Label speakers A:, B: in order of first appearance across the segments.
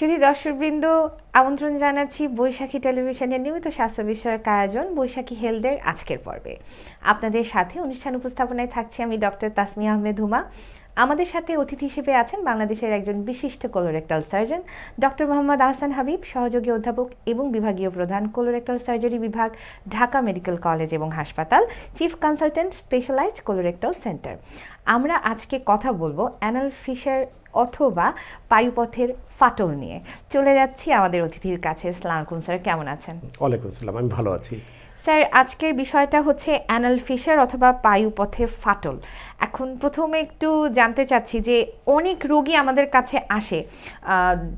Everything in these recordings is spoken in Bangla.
A: শুধু দর্শকবৃন্দ আমন্ত্রণ জানাচ্ছি বৈশাখী টেলিভিশনের নিয়মিত স্বাস্থ্য বিষয়ক আয়োজন বৈশাখী হেলথের আজকের পর্বে। আপনাদের সাথে অনুষ্ঠান উপস্থাপনায় থাকছি আমি ডক্টর তাসমিয়া আহমেদ হুমা। আমাদের সাথে অতিথি হিসেবে আছেন বাংলাদেশের একজন বিশিষ্ট colorectal surgeon doctor Mohammad Ahsan Habib, সহযোগী অধ্যাপক এবং বিভাগীয় প্রধান কোলোরেক্টাল সার্জারি বিভাগ, ঢাকা মেডিকেল কলেজ এবং হাসপাতাল, chief consultant, specialised colorectal centre. আমরা আজকে কথা বলবো অ্যানাল ফিশার অথবা পায়ুপথের ফাটল নিয়ে। চলে যাচ্ছি আমাদের অতিথির কাছে। আসসালামু আলাইকুম স্যার, কেমন আছেন?
B: ওয়ালাইকুম আসসালাম, আমি ভালো আছি
A: স্যার। আজকের বিষয়টা হচ্ছে অ্যানাল ফিশার অথবা পায়ুপথে ফাটল। এখন প্রথমে একটু জানতে চাচ্ছি যে অনেক রোগী আমাদের কাছে আসে,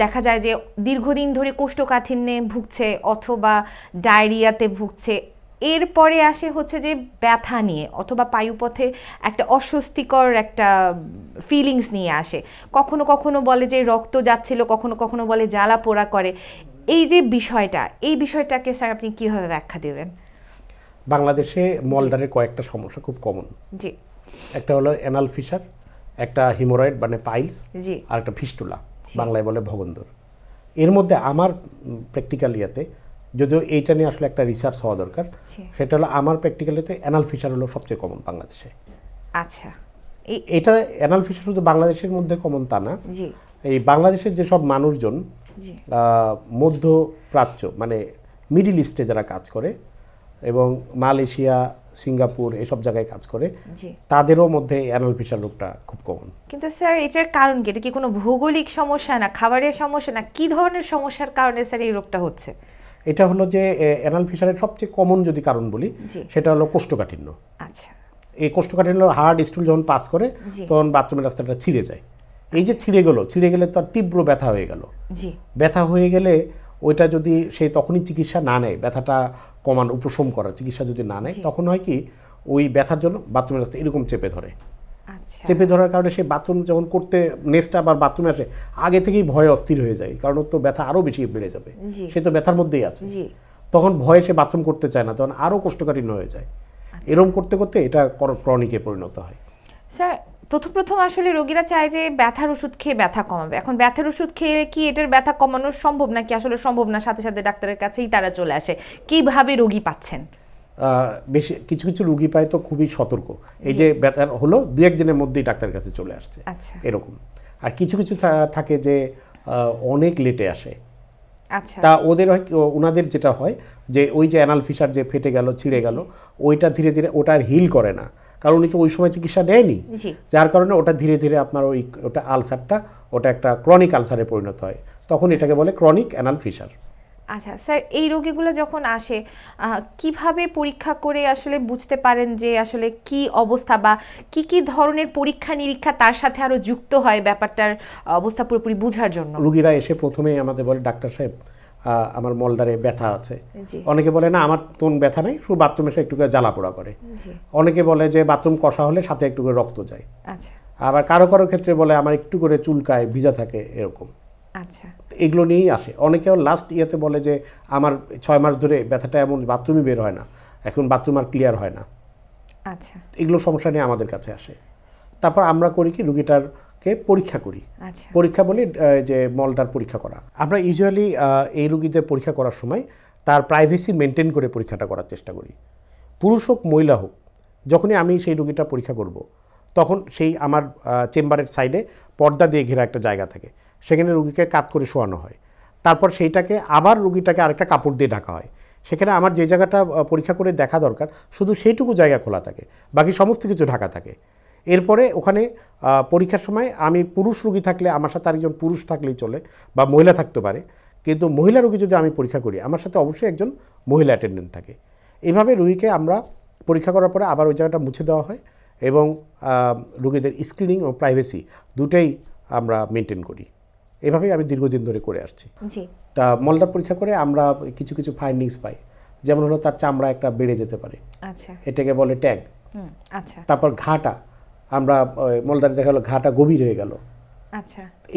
A: দেখা যায় যে দীর্ঘদিন ধরে কোষ্ঠকাঠিন্যে ভুগছে অথবা ডায়রিয়াতে ভুগছে, এরপরে আসে হচ্ছে যে ব্যথা নিয়ে অথবা পায়ুপথে একটা অস্বস্তিকর একটা ফিলিংস নিয়ে আসে। কখনো কখনো বলে যে রক্ত যাচ্ছিল, কখনো কখনো বলে জ্বালা পোড়া করে। এই যে এই বিষয়টাকে স্যার আপনি কিভাবে ব্যাখ্যা দেবেন?
B: বাংলাদেশে মলদ্বারের কয়েকটা সমস্যা খুব কমন।
A: জি।
B: একটা হলো অ্যানাল ফিশার, একটা হিমোরয়েড মানে পাইলস,
A: জি,
B: আর একটা ফিস্টুলা, বাংলায় বলে ভগন্দর। এর মধ্যে আমার প্র্যাকটিক্যাল ইয়াতে, যদিও এইটা নিয়ে আসলে একটা রিসার্চ হওয়া দরকার, সেটা হলো আমার প্র্যাকটিক্যালিতে অ্যানাল ফিশার হলো সবচেয়ে কমন বাংলাদেশে।
A: আচ্ছা,
B: এটা অ্যানাল ফিশার শুধু বাংলাদেশের মধ্যে কমন তা না।
A: জি।
B: এই বাংলাদেশের যেসব মানুষজন মধ্যপ্রাচ্য মানে মিডিল ইস্টে যারা কাজ করে এবং মালয়েশিয়া, সিঙ্গাপুর এসব জায়গায় কাজ করে, তাদেরও মধ্যে অ্যানাল ফিশার রোগটা খুব কমন।
A: কিন্তু স্যার এটার কারণ কি? এটা কি কোনো ভৌগোলিক সমস্যা, না খাবারের সমস্যা, না কি ধরনের সমস্যার কারণে স্যার এই রোগটা হচ্ছে?
B: এটা হলো যে অ্যানাল ফিশারের সবচেয়ে কমন যদি কারণ বলি, সেটা হলো কোষ্ঠকাঠিন্য।
A: আচ্ছা।
B: এই কোষ্ঠকাঠিন্য হার্ড স্টুল যখন পাস করে তখন বাথরুমের রাস্তাটা ছিঁড়ে যায়। এই যে ছিঁড়ে গেলে তার তীব্র ব্যথা হয়ে গেল। ব্যথা হয়ে গেলে ওইটা যদি সে তখনই চিকিৎসা না নেয়, ব্যথাটা কমান উপশম করার চিকিৎসা যদি না নেয়, তখন হয় কি ওই ব্যথার জন্য বাথরুমের রাস্তা এরকম চেপে ধরে। চেপে ধরার কারণে সে বাথরুম যখন করতে নেক্সট আবার বাথরুমে আসে, আগে থেকেই ভয়ে অস্থির হয়ে যায়, কারণ ওর তো ব্যথা আরও বেশি বেড়ে যাবে, সে তো ব্যথার মধ্যেই আছে। তখন ভয়ে সে বাথরুম করতে চায় না, তখন আরও কোষ্ঠকাঠিন্য হয়ে যায়। এরকম করতে করতে এটা ক্রনিকে পরিণত হয়।
A: স্যার প্রথম আসলে রোগীরা চায় যে ব্যথার ওষুধ খেয়ে ব্যথা কমাবে। এখন ব্যথার ওষুধ খেয়ে কি এটার ব্যথা কমানো সম্ভব, নাকি আসলে সম্ভব না, সাথে সাথে ডাক্তারের কাছেই তারা চলে আসে? কিভাবে রোগী পাচ্ছেন?
B: বেশি কিছু কিছু রোগী পায় তো খুবই সতর্ক, এই যে ব্যথা হলো 2-1 দিনের মধ্যেই ডাক্তারের কাছে চলে আসছে, এরকম। আর কিছু কিছু থাকে যে অনেক লেটে আসে।
A: আচ্ছা।
B: তা ওনাদের যেটা হয় যে ওই যে অ্যানাল ফিশার যে ফেটে গেল, ছিঁড়ে গেল, ওইটা ধীরে ধীরে ওটা আর হিল করে না, কারণ উনি তো ওই সময় চিকিৎসা নেয়নি, যার কারণে ওটা ধীরে ধীরে আপনার ওটা আলসারটা ওটা একটা ক্রনিক আলসারে পরিণত হয়, তখন এটাকে বলে ক্রনিক অ্যানাল ফিশার।
A: আচ্ছা স্যার, এই রোগীগুলো যখন আসে কিভাবে পরীক্ষা করে আসলে বুঝতে পারেন যে আসলে কি অবস্থা, বা কি কি ধরনের পরীক্ষা নিরীক্ষা তার সাথে আরো যুক্ত হয় ব্যাপারটার অবস্থা পুরোপুরি বোঝার জন্য?
B: রোগীরা এসে প্রথমেই আমাদের বলে, ডাক্তার সাহেব আমার মলদ্বারে ব্যথা আছে। অনেকে বলে না আমার তোন ব্যথা নেই, শুধু বাথরুমে এসে একটু করে জ্বালা পোড়া করে। অনেকে বলে যে বাথরুম কষা হলে সাথে একটু করে রক্ত যায়। আবার কারো কারো ক্ষেত্রে বলে আমার একটু করে চুলকায়, ভিজা থাকে, এরকম।
A: আচ্ছা।
B: এগুলো নিয়েই আসে। অনেকেও লাস্ট ইয়েতে বলে যে আমার 6 মাস ধরে ব্যথাটা এমন বাথরুমই বের হয় না, এখন বাথরুম আর ক্লিয়ার হয় না।
A: আচ্ছা।
B: এগুলো সমস্যা নিয়ে আমাদের কাছে আসে। তারপর আমরা করি কি, রুগীটারকে পরীক্ষা করি। পরীক্ষা বলি যে মলদ্বার পরীক্ষা করা। আমরা ইউজুয়ালি এই রুগীদের পরীক্ষা করার সময় তার প্রাইভেসি মেনটেন করে পরীক্ষাটা করার চেষ্টা করি। পুরুষ হোক মহিলা হোক, যখনই আমি সেই রুগীটা পরীক্ষা করব, তখন সেই আমার চেম্বারের সাইডে পর্দা দিয়ে ঘেরা একটা জায়গা থাকে, সেখানে রুগীকে কাত করে শোয়ানো হয়। তারপর সেইটাকে আবার রুগীটাকে আরেকটা কাপড় দিয়ে ঢাকা হয়। সেখানে আমার যে জায়গাটা পরীক্ষা করে দেখা দরকার শুধু সেইটুকু জায়গা খোলা থাকে, বাকি সমস্ত কিছু ঢাকা থাকে। এরপরে ওখানে পরীক্ষার সময় আমি পুরুষ রুগী থাকলে আমার সাথে আরেকজন পুরুষ থাকলেই চলে, বা মহিলা থাকতে পারে, কিন্তু মহিলা রুগী যদি আমি পরীক্ষা করি আমার সাথে অবশ্যই একজন মহিলা অ্যাটেন্ডেন্ট থাকে। এইভাবে রুগীকে আমরা পরীক্ষা করার পরে আবার ওই জায়গাটা মুছে দেওয়া হয় এবং রুগীদের স্ক্রিনিং ও প্রাইভেসি দুটোই আমরা মেনটেন করি। এভাবেই আমি দীর্ঘদিন ধরে করে আসছি। তা মলদ্বার পরীক্ষা করে আমরা কিছু কিছু ফাইন্ডিংস পাই, যেমন হলো তার চামড়া একটা বেড়ে যেতে পারে, এটাকে বলে ট্যাগ। তারপর ঘাটা, আমরা মলদ্বারে দেখা গেলো ঘাটা গভীর হয়ে গেল,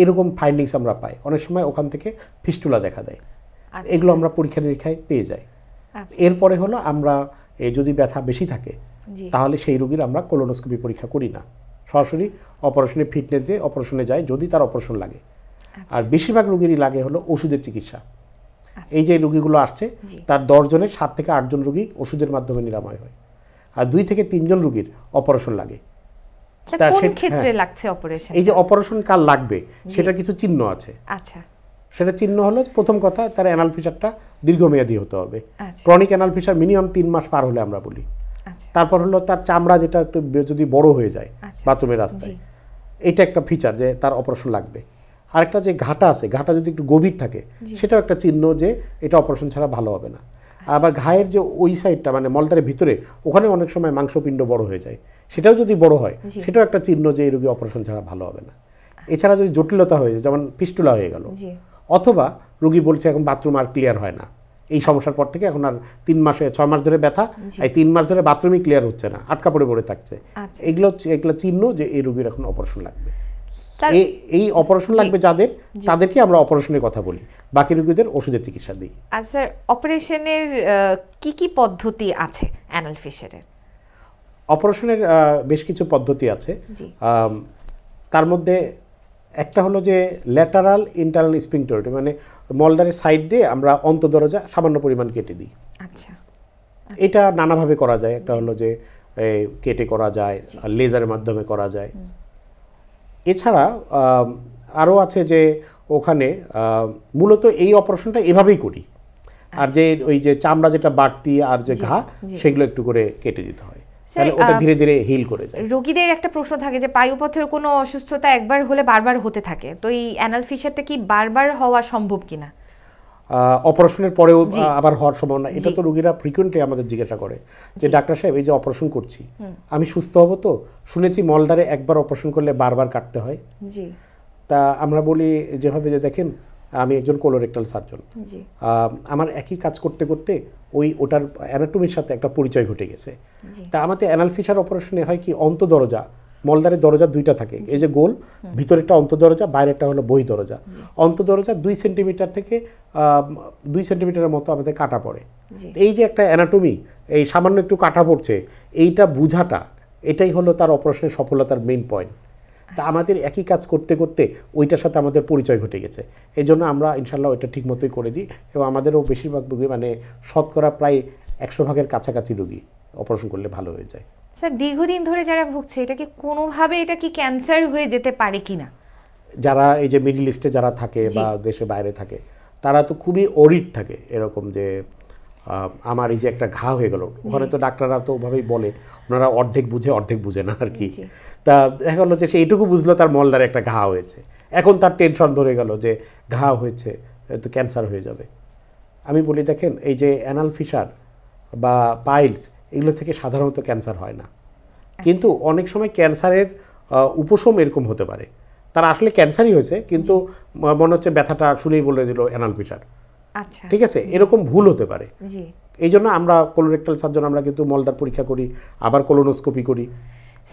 B: এরকম ফাইন্ডিংস আমরা পাই। অনেক সময় ওখান থেকে ফিস্টুলা দেখা দেয়, এগুলো আমরা পরীক্ষা নিরীক্ষায় পেয়ে যাই। এরপরে হলো আমরা যদি ব্যথা বেশি থাকে তাহলে সেই রোগীর আমরা কোলোনোস্কোপি পরীক্ষা করি না, সরাসরি অপারেশনে ফিটনেস দিয়ে অপারেশনে যায় যদি তার অপারেশন লাগে। আর বেশিরভাগ রোগীরই লাগে হলো ওষুধের চিকিৎসা। এই যে রোগীগুলো আসছে তার 10 জনের 7 থেকে 8 জন রোগী ওষুধের মাধ্যমে নিরাময় হয়, আর 2 থেকে 3 জন রোগীর অপারেশন লাগে।
A: কোন ক্ষেত্রে লাগছে অপারেশন?
B: এই যে অপারেশন কার লাগবে সেটার কিছু চিহ্ন আছে।
A: আচ্ছা,
B: সেটা চিহ্ন হলো প্রথম কথা তার অ্যানাল ফিসারটা দীর্ঘমেয়াদী হতে হবে। ক্রনিক অ্যানাল ফিসার মিনিমাম 3 মাস পার হলে আমরা বলি। তারপর হলো তার চামড়া যেটা একটু যদি বড় হয়ে যায় বাথরুমের রাস্তায়, এটা একটা ফিচার যে তার অপারেশন লাগবে। আরেকটা যে ঘাটা আছে, ঘাটা যদি একটু গভীর থাকে সেটাও একটা চিহ্ন যে এটা অপারেশন ছাড়া ভালো হবে না। আবার ঘায়ের যে ওই সাইডটা মানে মলদ্বারের ভিতরে ওখানে অনেক সময় মাংসপিণ্ড বড় হয়ে যায়, সেটাও যদি বড় হয় সেটাও একটা চিহ্ন যে এই রোগী অপারেশন ছাড়া ভালো হবে না। এছাড়া যদি জটিলতা হয়ে যায়, যেমন ফিস্টুলা হয়ে গেল, অথবা রোগী বলছে এখন বাথরুম আর ক্লিয়ার হয় না, এই সমস্যার পর থেকে এখন আর 3 মাসে 6 মাস ধরে ব্যথা, এই 3 মাস ধরে বাথরুমই ক্লিয়ার হচ্ছে না, আটকা পড়ে পড়ে থাকছে, এগুলো চিহ্ন যে এই রোগীর এখন অপারেশন লাগবে। এই অপারেশন লাগবে যাদের, তাদেরকে আমরা অপারেশনের কথা বলি, বাকি রোগীদের ওষুধের চিকিৎসা দিই।
A: আর স্যার অপারেশনের কি কি পদ্ধতি আছে অ্যানাল ফিসারের?
B: অপারেশনের বেশ কিছু পদ্ধতি আছে, তার মধ্যে একটা হলো যে ল্যাটারাল ইন্টারনাল স্ফিংক্টরেটমি, মানে মলদ্বারের সাইড দিয়ে আমরা অন্তঃদরজা সামান্য পরিমাণ কেটে দিই।
A: আচ্ছা,
B: এটা নানাভাবে করা যায়। একটা হলো যে কেটে করা যায়, লেজারের মাধ্যমে করা যায়। এছাড়া আরও আছে যে ওখানে মূলত এই অপারেশনটা এভাবেই করি, আর যে ওই যে চামড়া যেটা বাড়তি আর যে ঘা সেগুলো একটু করে কেটে দিতে হয়, তাহলে ওটা ধীরে ধীরে হিল করে যায়।
A: রোগীদের একটা প্রশ্ন থাকে যে পায়ুপথের কোনো অসুস্থতা একবার হলে বারবার হতে থাকে, তো এই অ্যানাল ফিসারটা কি বারবার হওয়া সম্ভব কিনা?
B: অপারেশনের পরেও আবার হওয়ার সম্ভাবনা, এটা তো রোগীরা ফ্রিকুয়েন্টলি আমাদের জিজ্ঞাসা করে যে ডাক্তার সাহেব এই যে অপারেশন করছি আমি সুস্থ হব তো? শুনেছি মলদ্বারে একবার অপারেশন করলে বারবার কাটতে হয়। তা আমরা বলি যেভাবে যে দেখেন আমি একজন কোলোরেক্টাল সার্জন, আমার একই কাজ করতে করতে ওটার অ্যানাটমির সাথে একটা পরিচয় ঘটে গেছে। তা আমাদের অ্যানাল ফিসার অপারেশনে হয় কি, অন্তঃদরজা, মলদ্বারের দরজা 2টা থাকে, এই যে গোল, ভিতরেরটা অন্তঃদরজা, বাইরেরটা হলো বহিঃদরজা। অন্তঃদরজা 2 সেন্টিমিটার থেকে 2 সেন্টিমিটারের মতো আমাদের কাটা পড়ে। এই যে একটা অ্যানাটমি, এই সামান্য একটু কাটা পড়ছে, এইটা বুঝাটা, এটাই হলো তার অপারেশনের সফলতার মেইন পয়েন্ট। তা আমাদের একই কাজ করতে করতে ওইটার সাথে আমাদের পরিচয় ঘটে গেছে, এই জন্য আমরা ইনশাল্লাহ ওইটা ঠিক মতোই করে দিই। এবং আমাদেরও বেশিরভাগ রোগী মানে শতকরা প্রায় 100 ভাগের কাছাকাছি রোগী অপারেশন করলে ভালো হয়ে যায়।
A: স্যার দীর্ঘদিন ধরে যারা ভুগছে এটা কি কোনোভাবে এটা কি ক্যান্সার হয়ে যেতে পারে কিনা?
B: যারা এই যে মিডল ইস্টে যারা থাকে বা দেশের বাইরে থাকে তারা তো খুবই অরিড থাকে, এরকম যে আমার এই যে একটা ঘা হয়ে গেল, ওখানে তো ডাক্তাররা তো ওভাবেই বলে, ওনারা অর্ধেক বুঝে অর্ধেক বুঝে না আর কি। তা দেখা গেলো যে সে এইটুকু বুঝলো তার মলদ্বারে একটা ঘা হয়েছে, এখন তার টেনশন ধরে গেল যে ঘা হয়েছে তো ক্যান্সার হয়ে যাবে। আমি বলি দেখেন এই যে অ্যানাল ফিসার বা পাইলস এগুলো থেকে সাধারণত ক্যান্সার হয় না, কিন্তু অনেক সময় ক্যান্সারের উপশম এরকম হতে পারে, তারা আসলে ক্যান্সারই হয়েছে কিন্তু মনে হচ্ছে ব্যথাটা শুনেই বলে দিল অ্যানাল ফিসার।
A: আচ্ছা,
B: ঠিক আছে, এরকম ভুল হতে পারে। এই জন্য আমরা কোলোরেক্টাল সার্জন আমরা কিন্তু মলদ্বার পরীক্ষা করি, আবার কোলোনোস্কোপি করি।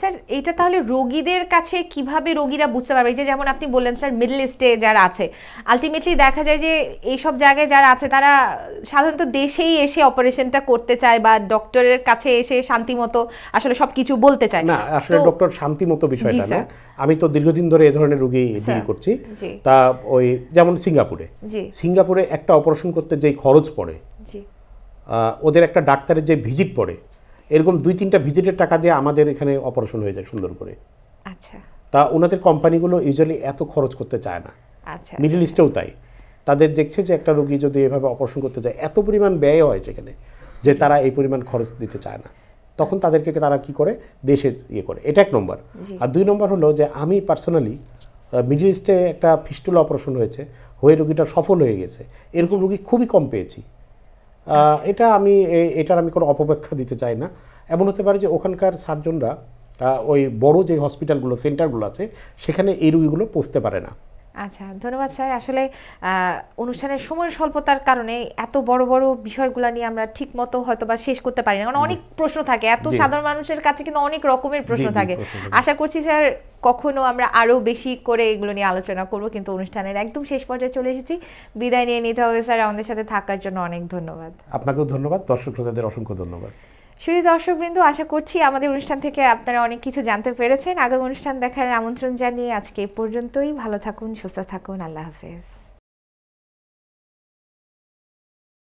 A: স্যার এটা তাহলে রোগীদের কাছে কিভাবে রোগীরা বুঝতে পারবে? যে যেমন আপনি বললেন স্যার মিডল ইস্টে যারা আছে, আলটিমেটলি দেখা যায় যে এইসব জায়গায় যারা আছে তারা সাধারণত দেশেই এসে অপারেশনটা করতে চায় বা ডক্টরের কাছে এসে শান্তিমতো আসলে সবকিছু বলতে চায়
B: না। আসলে ডক্টর শান্তিমতো বিষয়টা না, আমি তো দীর্ঘদিন ধরে এই ধরনের রোগী ডিল করছি। তা ওই যেমন সিঙ্গাপুরে একটা অপারেশন করতে যেই খরচ পড়ে, ওদের একটা ডাক্তারের যে ভিজিট পড়ে, এরকম 2-3টা ভিজিটের টাকা দিয়ে আমাদের এখানে অপারেশন হয়ে যায় সুন্দর করে।
A: আচ্ছা,
B: তা ওনাদের কোম্পানিগুলো ইউজুয়ালি এত খরচ করতে চায় না।
A: আচ্ছা,
B: মিডল ইস্টেও তাই, তাদের দেখছে যে একটা রোগী যদি এভাবে অপারেশন করতে যায় এত পরিমাণ ব্যয় হয় সেখানে, যে তারা এই পরিমাণ খরচ দিতে চায় না, তখন তাদেরকে তারা কি করে দেশে ইয়ে করে। এটা 1 নম্বর। আর 2 নম্বর হলো যে আমি পার্সোনালি মিডল ইস্টে একটা ফিস্টুলা অপারেশন হয়েছে, হয়ে রোগীটা সফল হয়ে গেছে, এরকম রোগী খুবই কম পেয়েছি। এটার আমি কোনো অপব্যাখ্যা দিতে চাই না। এমন হতে পারে যে ওখানকার সার্জনরা ওই বড় যে হসপিটালগুলো সেন্টারগুলো আছে সেখানে এই রোগীগুলো পৌঁছতে পারে না।
A: আচ্ছা, ধন্যবাদ স্যার। আসলে অনুষ্ঠানের সময় স্বল্পতার কারণে এত বড় বড় বিষয়গুলো নিয়ে আমরা ঠিক মতো হয়তো বা শেষ করতে পারি না, কারণ অনেক প্রশ্ন থাকে, এত সাধারণ মানুষের কাছে কিন্তু অনেক রকমের প্রশ্ন থাকে। আশা করছি স্যার কখনো আমরা আরও বেশি করে এগুলো নিয়ে আলোচনা করবো, কিন্তু অনুষ্ঠানের একদম শেষ পর্যায়ে চলে এসেছি, বিদায় নিয়ে নিতে হবে স্যার। আমাদের সাথে থাকার জন্য অনেক ধন্যবাদ।
B: আপনাকেও ধন্যবাদ, দর্শক শ্রোতাদের অসংখ্য ধন্যবাদ।
A: শুধু দর্শকবৃন্দ, আশা করছি আমাদের অনুষ্ঠান থেকে আপনারা অনেক কিছু জানতে পেরেছেন। আগামী অনুষ্ঠান দেখার আমন্ত্রণ জানিয়ে আজকে এই পর্যন্তই। ভালো থাকুন, সুস্থ থাকুন, আল্লাহ হাফেজ।